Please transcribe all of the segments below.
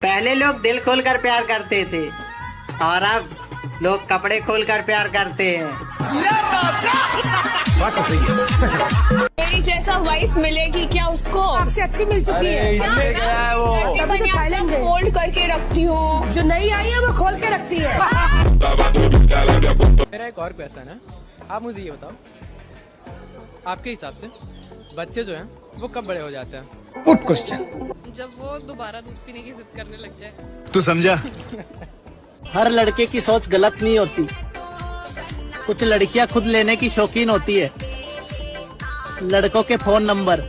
पहले लोग दिल खोलकर प्यार करते थे और अब लोग कपड़े खोलकर प्यार करते हैं। मेरी जैसा वाइफ मिलेगी क्या उसको? आपसे अच्छी मिल चुकी है। फोल्ड करके रखती हूँ। जो नई आई है वो खोल के रखती है। मेरा एक और क्वेश्चन है, आप मुझे ये बताओ, आपके हिसाब से बच्चे जो हैं वो कब बड़े हो जाते हैं? Good question. जब वो दोबारा दूध पीने की जिद करने लग जाए। तू समझा? हर लड़के की सोच गलत नहीं होती, कुछ लड़कियां खुद लेने की शौकीन होती है। लड़कों के फोन नंबर।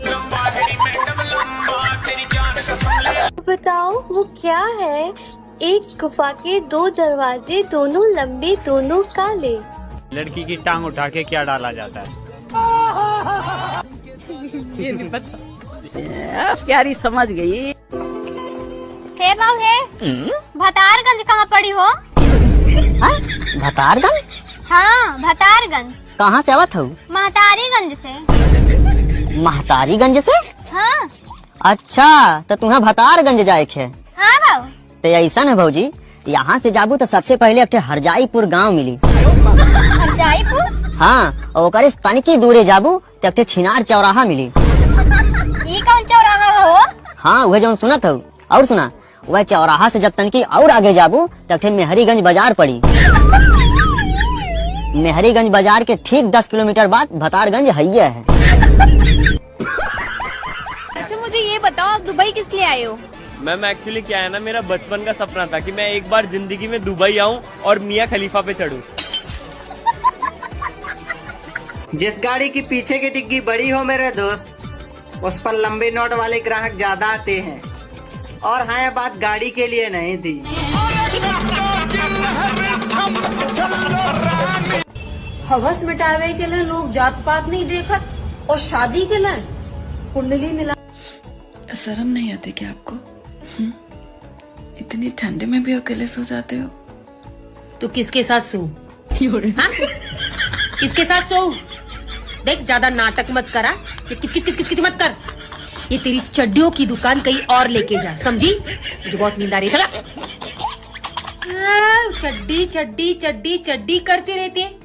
बताओ वो क्या है? एक गुफा के दो दरवाजे, दोनों लंबे दोनों काले। लड़की की टांग उठा के क्या डाला जाता है? ये नहीं पता। प्यारी समझ गई। हे बाबू हे, भतारगंज कहाँ पड़ी हो? भतारगंज? हाँ भतारगंज। कहाँ से आवत हूँ? महतारीगंज से। महतारीगंज से? हाँ। अच्छा, तो तुम्हें भतारगंज जाए है? हाँ बाबू। तो ऐसा है भौजी, यहाँ से जाबू तो सबसे पहले अपने हरजाईपुर गांव मिली। हरजाईपुर? हाँ, और ओकरे से तनिकी दूरे जाबू तो अपने छिनार चौराहा मिली। ये कौन चौराहा हो? हाँ, वह जो सुना था। और सुना, वह चौराहा से जब तनिकी और आगे जाबू तब अपने मेहरीगंज बाजार पड़ी। मेहरीगंज बाजार के ठीक 10 किलोमीटर बाद भतारगंज हैया है। अच्छा मुझे ये बताओ, आप दुबई किस लिए आए हो? मैम एक्चुअली क्या है ना, मेरा बचपन का सपना था कि मैं एक बार जिंदगी में दुबई आऊं और मियां खलीफा पे चढ़ूं। जिस गाड़ी की पीछे की डिग्गी बड़ी हो मेरे दोस्त, उस पर लंबे नोट वाले ग्राहक ज्यादा आते हैं। और हाँ, यह बात गाड़ी के लिए नहीं थी। हवस मिटावे के लिए लोग जात पात नहीं देखत और शादी के लिए कुंडली मिला। शर्म नहीं आती क्या आपको? इतनी ठंडे में भी अकेले सो जाते हो? तो किसके साथ सो? हाँ? किसके साथ सो? देख ज्यादा नाटक मत करा, ये किच मत कर। ये तेरी चड्डियों की दुकान कहीं और लेके जा, समझी? मुझे बहुत नींद आ रही है। चला। चड्डी चड्डी चड्डी चड्डी करती रहती है।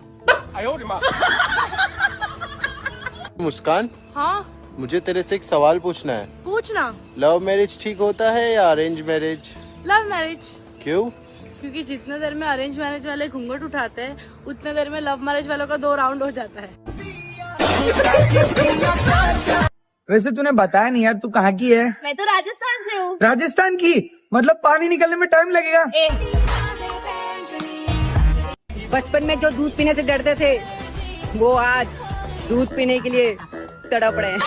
मुस्कान, हाँ मुझे तेरे से एक सवाल पूछना है। पूछना। लव मैरिज ठीक होता है या अरेंज मैरिज? Love marriage. क्यों? क्योंकि जितने देर में अरेंज मैरिज वाले घूंघट उठाते हैं उतने देर में लव मैरिज वालों का 2 राउंड हो जाता है। वैसे तूने बताया नहीं यार, तू कहाँ की है? मैं तो राजस्थान से हूँ। राजस्थान की? मतलब पानी निकलने में टाइम लगेगा? बचपन में जो दूध पीने से डरते थे वो आज दूध पीने के लिए तड़प रहे हैं।